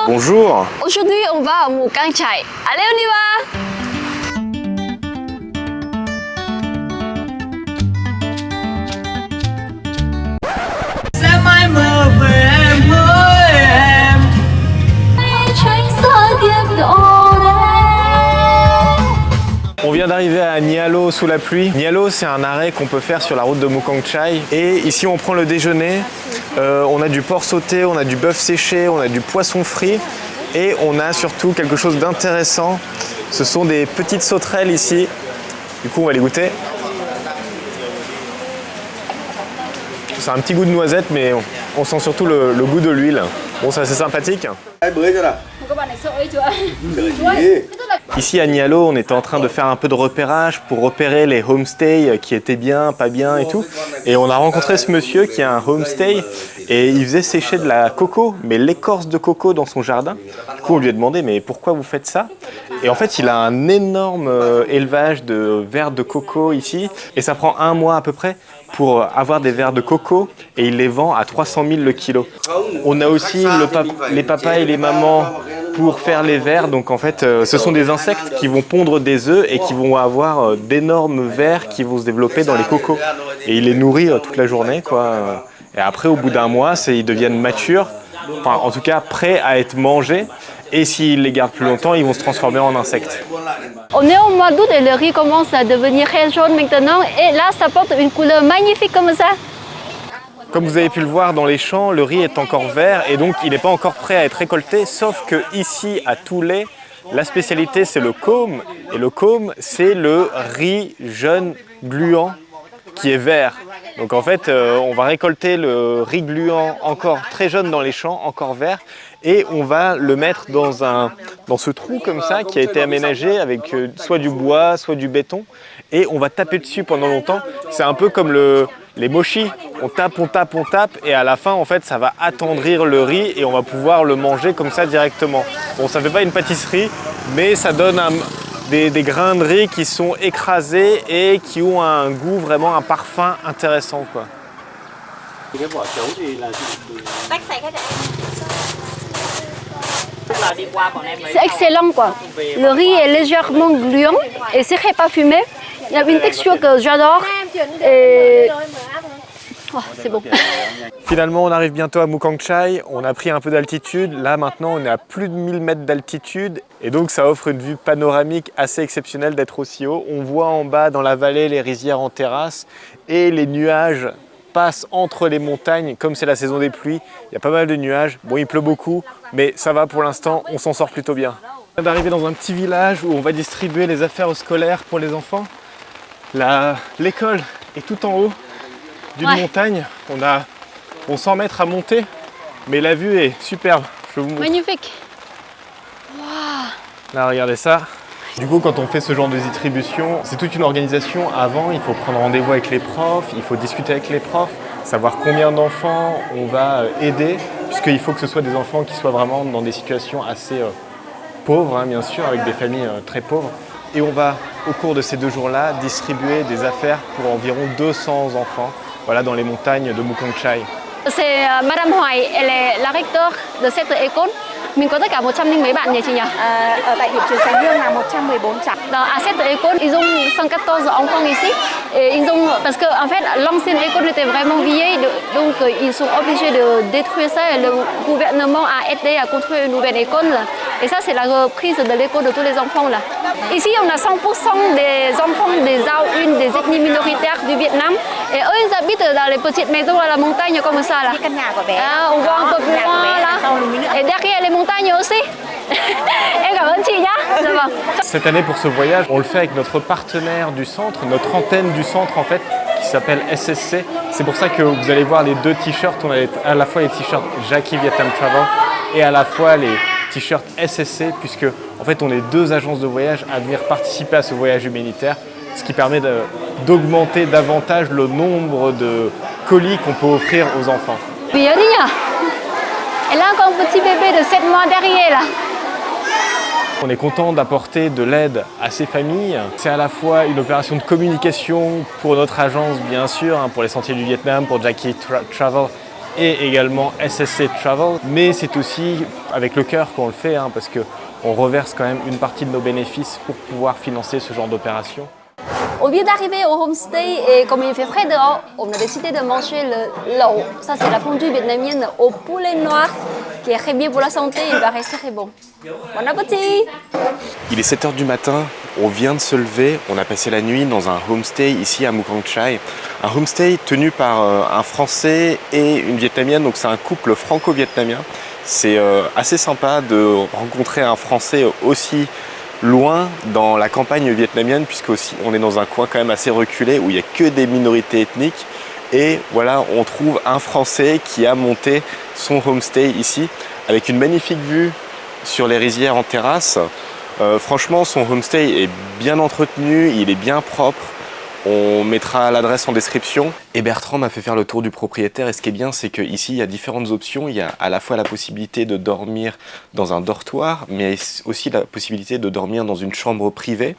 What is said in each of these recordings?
Bonjour. Aujourd'hui, on va à Mù Cang Chải. Allez, on y va. Sẽ mãi mơ về em ơi em. On vient d'arriver à Nialo sous la pluie. Nialo, c'est un arrêt qu'on peut faire sur la route de Mù Cang Chải. Et ici, on prend le déjeuner. On a du porc sauté, on a du bœuf séché, on a du poisson frit. Et on a surtout quelque chose d'intéressant. Ce sont des petites sauterelles ici. Du coup, on va les goûter. C'est un petit goût de noisette, mais on sent surtout le goût de l'huile. Bon, c'est assez sympathique. Ici à Nialo, on était en train de faire un peu de repérage pour repérer les homestays qui étaient bien, pas bien et tout. Et on a rencontré ce monsieur qui a un homestay et il faisait sécher de la coco, mais l'écorce de coco dans son jardin. Du coup, on lui a demandé, mais pourquoi vous faites ça? Et en fait, il a un énorme élevage de vers de coco ici. Et ça prend un mois à peu près pour avoir des vers de coco et il les vend à 300 000 le kilo. On a aussi les papas et les mamans pour faire les vers. Donc en fait, ce sont des insectes qui vont pondre des œufs et qui vont avoir d'énormes vers qui vont se développer dans les cocos. Et il les nourrit toute la journée, quoi. Et après, au bout d'un mois, ils deviennent matures, enfin en tout cas prêts à être mangés. Et s'ils les gardent plus longtemps, ils vont se transformer en insectes. On est au mois d'août et le riz commence à devenir très jaune maintenant. Et là, ça porte une couleur magnifique comme ça. Comme vous avez pu le voir dans les champs, le riz est encore vert et donc il n'est pas encore prêt à être récolté. Sauf que ici, à Toulé, la spécialité c'est le côme. Et le côme, c'est le riz jeune gluant qui est vert. Donc en fait, on va récolter le riz gluant encore très jeune dans les champs, encore vert, et on va le mettre dans ce trou comme ça qui a été aménagé avec soit du bois, soit du béton, et on va taper dessus pendant longtemps. C'est un peu comme les mochis, on tape, et à la fin, en fait, ça va attendrir le riz et on va pouvoir le manger comme ça directement. Bon, ça ne fait pas une pâtisserie, mais ça donne des grains de riz qui sont écrasés et qui ont un goût, vraiment un parfum intéressant, quoi. C'est excellent, quoi. Le riz est légèrement gluant et c'est très parfumé. Il y a une texture que j'adore. Et... Oh, c'est bon. Finalement, on arrive bientôt à Mù Cang Chải. On a pris un peu d'altitude. Là, maintenant, on est à plus de 1000 mètres d'altitude. Et donc, ça offre une vue panoramique assez exceptionnelle d'être aussi haut. On voit en bas, dans la vallée, les rizières en terrasse. Et les nuages passent entre les montagnes. Comme c'est la saison des pluies, il y a pas mal de nuages. Bon, il pleut beaucoup, mais ça va pour l'instant. On s'en sort plutôt bien. On vient d'arriver dans un petit village où on va distribuer les affaires scolaires pour les enfants. L'école est tout en haut d'une montagne. On 100 mètres à monter, mais la vue est superbe. Je vous montre. Magnifique. Wow. Là, regardez ça. Du coup, quand on fait ce genre de distribution, c'est toute une organisation. Avant, il faut prendre rendez-vous avec les profs, il faut discuter avec les profs, savoir combien d'enfants on va aider, puisqu'il faut que ce soit des enfants qui soient vraiment dans des situations assez pauvres, hein, bien sûr, avec des familles très pauvres. Et on va, au cours de ces 2 jours-là, distribuer des affaires pour environ 200 enfants, voilà, dans les montagnes de Mù Cang Chải. C'est Madame Hoài, elle est la recteur de cette école. Mình có tất cả 100 mấy bạn nhỉ chị nhỉ? Ở tại điểm trường Sánh Hương là 114 cháu. À cette école, ils ont 114 enfants ici. Et ils ont, parce que en fait, l'ancienne école était vraiment vieille, donc ils sont obligés de détruire ça. Et le gouvernement a aidé à construire une nouvelle école. Et ça, c'est la reprise de l'école de tous les enfants là. Ici, on a 100% des enfants des Zhao-Yun, des ethnies minoritaires du Vietnam. Et eux, ils habitent dans les petites maisons à la montagne comme ça là. Ah, on voit un peu plus loin là. Et derrière les montagnes aussi. Et cảm ơn chị nhá. Cette année, pour ce voyage, on le fait avec notre partenaire du centre, notre antenne du centre en fait, qui s'appelle SSC. C'est pour ça que vous allez voir les 2 t-shirts. On a à la fois les t-shirts Jackie Vietnam Travel et à la fois les t-shirts SSC, puisque en fait on est 2 agences de voyage à venir participer à ce voyage humanitaire, ce qui permet d'augmenter davantage le nombre de colis qu'on peut offrir aux enfants. Et là encore un petit bébé de 7 mois derrière là. On est content d'apporter de l'aide à ces familles. C'est à la fois une opération de communication pour notre agence, bien sûr, hein, pour les Sentiers du Vietnam, pour Jackie Travel et également SSC Travel. Mais c'est aussi avec le cœur qu'on le fait, hein, parce qu'on reverse quand même une partie de nos bénéfices pour pouvoir financer ce genre d'opération. On vient d'arriver au homestay et comme il fait frais dehors, on a décidé de manger le lẩu. Ça, c'est la fondue vietnamienne au poulet noir qui est très bien pour la santé et il va rester très bon. Bon appétit! Il est 7 h du matin, on vient de se lever, on a passé la nuit dans un homestay ici à Mukang Chai. Un homestay tenu par un Français et une Vietnamienne, donc c'est un couple franco-vietnamien. C'est assez sympa de rencontrer un Français aussi loin dans la campagne vietnamienne, puisque aussi on est dans un coin quand même assez reculé où il n'y a que des minorités ethniques. Et voilà, on trouve un Français qui a monté son homestay ici avec une magnifique vue sur les rizières en terrasse. Franchement, son homestay est bien entretenu, il est bien propre. On mettra l'adresse en description. Et Bertrand m'a fait faire le tour du propriétaire. Et ce qui est bien, c'est qu'ici, il y a différentes options. Il y a à la fois la possibilité de dormir dans un dortoir, mais aussi la possibilité de dormir dans une chambre privée.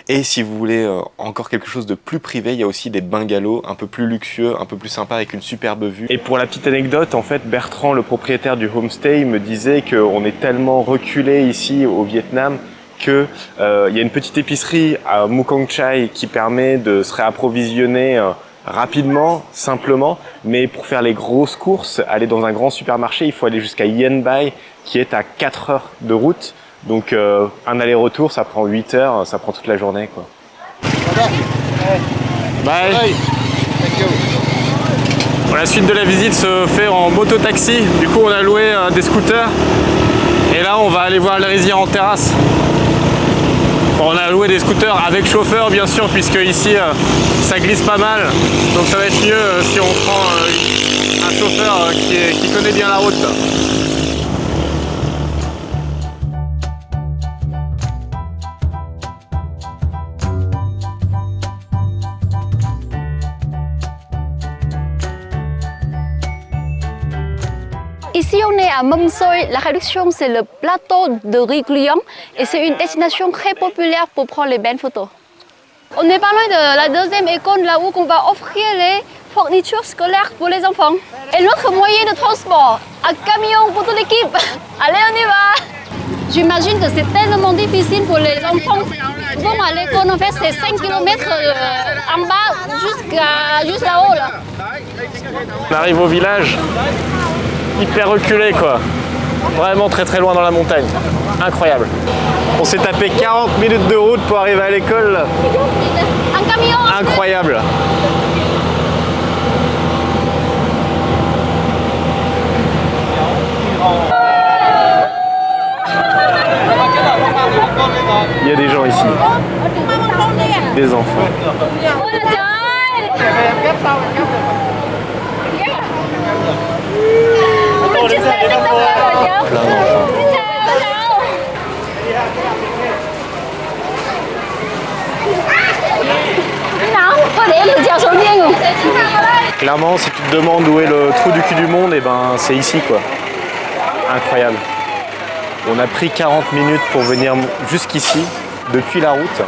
Et si vous voulez encore quelque chose de plus privé, il y a aussi des bungalows un peu plus luxueux, un peu plus sympa, avec une superbe vue. Et pour la petite anecdote, en fait, Bertrand, le propriétaire du homestay, me disait qu'on est tellement reculé ici au Vietnam qu'il y a une petite épicerie à Mukang Chai qui permet de se réapprovisionner rapidement, simplement, mais pour faire les grosses courses, aller dans un grand supermarché, il faut aller jusqu'à Yen Bai qui est à 4 heures de route. Donc un aller-retour, ça prend 8 heures, ça prend toute la journée, quoi. Bye. Bon, la suite de la visite se fait en moto-taxi. Du coup, on a loué des scooters. Et là, on va aller voir les rizières en terrasse. Bon, on a loué des scooters avec chauffeur, bien sûr, puisque ici, ça glisse pas mal. Donc ça va être mieux si on prend un chauffeur qui connaît bien la route. Ici, on est à Mâm Xôi. La traduction, c'est le plateau de riz gluant et c'est une destination très populaire pour prendre les belles photos. On est pas loin de la deuxième école, là où on va offrir les fournitures scolaires pour les enfants. Et notre moyen de transport, un camion pour toute l'équipe. Allez, on y va! J'imagine que c'est tellement difficile pour les enfants. Bon, à l'école, en fait, c'est 5 km en bas juste là-haut. Là. On arrive au village. Hyper reculé, quoi. Vraiment très très loin dans la montagne. Incroyable. On s'est tapé 40 minutes de route pour arriver à l'école. Un camion. Incroyable. Il y a des gens ici. Des enfants. Plein d'enfants. Clairement, si tu te demandes où est le trou du cul du monde, et ben c'est ici, quoi. Incroyable. On a pris 40 minutes pour venir jusqu'ici, depuis la route.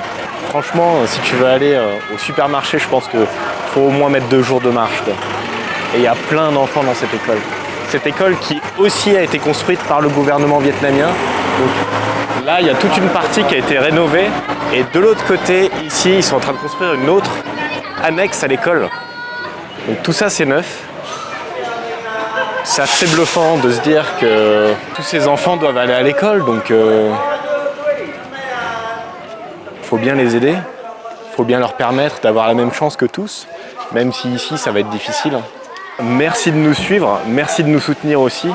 Franchement, si tu veux aller au supermarché, je pense qu'il faut au moins mettre 2 jours de marche, quoi. Et il y a plein d'enfants dans cette école. Cette école qui aussi a été construite par le gouvernement vietnamien. Donc là, il y a toute une partie qui a été rénovée. Et de l'autre côté, ici, ils sont en train de construire une autre annexe à l'école. Donc tout ça, c'est neuf. C'est assez bluffant de se dire que tous ces enfants doivent aller à l'école. Donc faut bien les aider. Faut bien leur permettre d'avoir la même chance que tous. Même si ici, ça va être difficile. Merci de nous suivre, merci de nous soutenir aussi.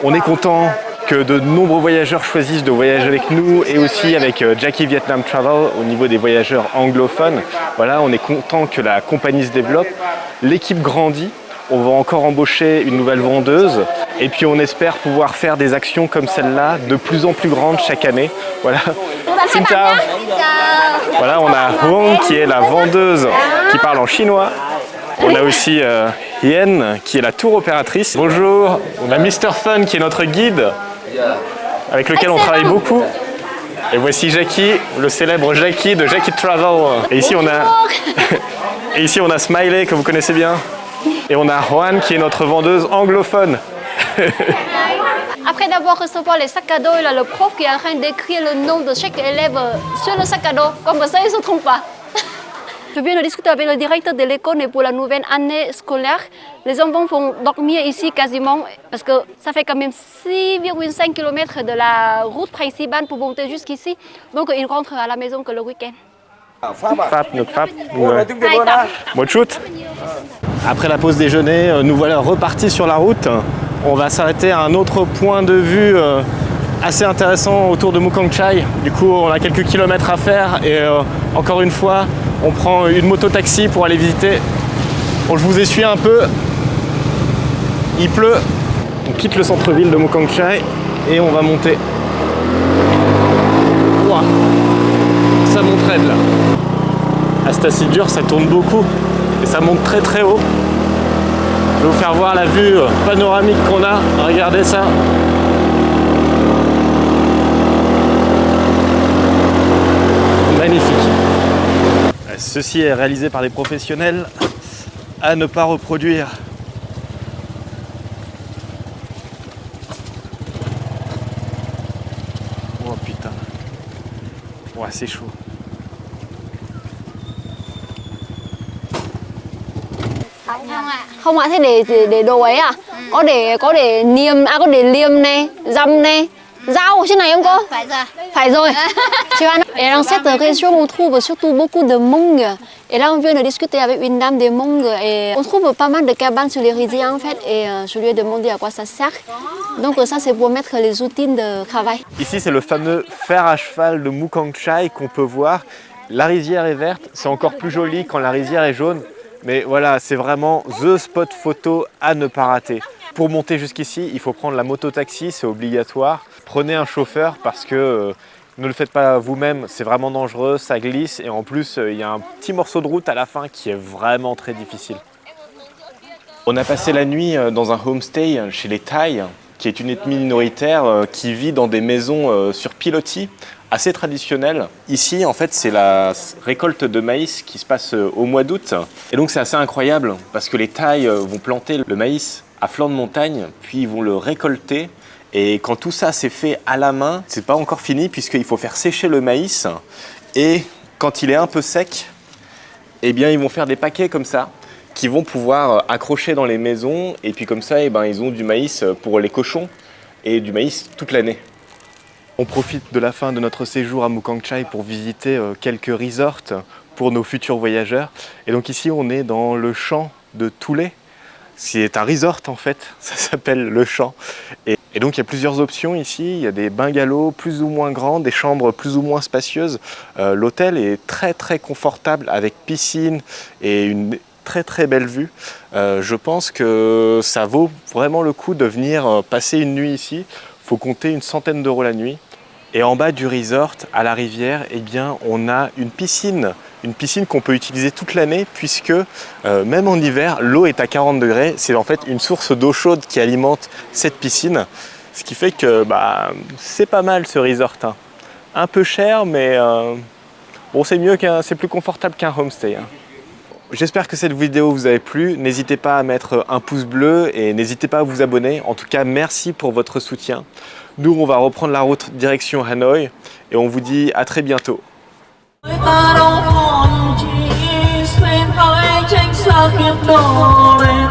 On est content que de nombreux voyageurs choisissent de voyager avec nous et aussi avec Jackie Vietnam Travel au niveau des voyageurs anglophones. Voilà, on est content que la compagnie se développe, l'équipe grandit, on va encore embaucher une nouvelle vendeuse et puis on espère pouvoir faire des actions comme celle-là de plus en plus grandes chaque année. Voilà. Xin chào. Voilà, on a Huong qui est la vendeuse qui parle en chinois. On a aussi Yen qui est la tour opératrice. Bonjour, on a Mr Fun qui est notre guide avec lequel on travaille beaucoup. Et voici Jackie, le célèbre Jackie de Jackie Travel. Et ici on a Smiley que vous connaissez bien. Et on a Juan qui est notre vendeuse anglophone. Après d'avoir recevoir les sacs à dos, il y a le prof qui est en train d'écrire le nom de chaque élève sur le sac à dos. Comme ça, il ne se trompe pas. Je viens de discuter avec le directeur de l'école et pour la nouvelle année scolaire, les enfants vont dormir ici quasiment parce que ça fait quand même 6,5 km de la route principale pour monter jusqu'ici. Donc ils rentrent à la maison que le week-end. Fap, notre Fap. Ouais. Bon shoot. Après la pause déjeuner, nous voilà repartis sur la route. On va s'arrêter à un autre point de vue assez intéressant autour de Mukang Chai. Du coup, on a quelques kilomètres à faire et encore une fois, on prend une moto-taxi pour aller visiter. Bon, je vous essuie un peu. Il pleut. On quitte le centre-ville de Mukang Chai et on va monter. Ouah, ça monte raide là. Ah, c'est assez dur, ça tourne beaucoup et ça monte très très haut. Je vais vous faire voir la vue panoramique qu'on a. Regardez ça. Magnifique. Ceci est réalisé par des professionnels à ne pas reproduire. Oh putain. Ouais, c'est chaud. Không ạ, thế để đồ ấy à? Có để niêm, có để liêm này, dăm này, dao ở trên này không cô? Phải rồi. Phải rồi. Et dans cette région, on trouve surtout beaucoup de Hmong. Et là, on vient de discuter avec une dame des Hmong et on trouve pas mal de cabanes sur les rizières en fait. Et je lui ai demandé à quoi ça sert. Donc ça, c'est pour mettre les outils de travail. Ici, c'est le fameux fer à cheval de Mukang Chai qu'on peut voir. La rizière est verte, c'est encore plus joli quand la rizière est jaune. Mais voilà, c'est vraiment the spot photo à ne pas rater. Pour monter jusqu'ici, il faut prendre la moto-taxi, c'est obligatoire. Prenez un chauffeur parce que ne le faites pas vous-même, c'est vraiment dangereux, ça glisse et en plus, il y a un petit morceau de route à la fin qui est vraiment très difficile. On a passé la nuit dans un homestay chez les Thaïs, qui est une ethnie minoritaire qui vit dans des maisons sur pilotis, assez traditionnelles. Ici, en fait, c'est la récolte de maïs qui se passe au mois d'août. Et donc, c'est assez incroyable parce que les Thaïs vont planter le maïs à flanc de montagne, puis ils vont le récolter. Et quand tout ça c'est fait à la main, c'est pas encore fini puisqu'il faut faire sécher le maïs. Et quand il est un peu sec, eh bien, ils vont faire des paquets comme ça, qui vont pouvoir accrocher dans les maisons. Et puis comme ça, eh ben, ils ont du maïs pour les cochons et du maïs toute l'année. On profite de la fin de notre séjour à Mukang Chai pour visiter quelques resorts pour nos futurs voyageurs. Et donc ici, on est dans le champ de Thule. C'est un resort en fait, ça s'appelle le champ. Et donc il y a plusieurs options ici, il y a des bungalows plus ou moins grands, des chambres plus ou moins spacieuses. L'hôtel est très très confortable avec piscine et une très très belle vue. Je pense que ça vaut vraiment le coup de venir passer une nuit ici. Il faut compter une centaine d'euros la nuit. Et en bas du resort, à la rivière, eh bien, on a une piscine qu'on peut utiliser toute l'année puisque même en hiver, l'eau est à 40 degrés. C'est en fait une source d'eau chaude qui alimente cette piscine. Ce qui fait que c'est pas mal ce resort. Hein. Un peu cher, mais bon, c'est plus confortable qu'un homestay. Hein. J'espère que cette vidéo vous a plu. N'hésitez pas à mettre un pouce bleu et n'hésitez pas à vous abonner. En tout cas, merci pour votre soutien. Nous, on va reprendre la route direction Hanoï et on vous dit à très bientôt. Ta đâu còn chi xuyên khói tranh xa kiếp đổ lên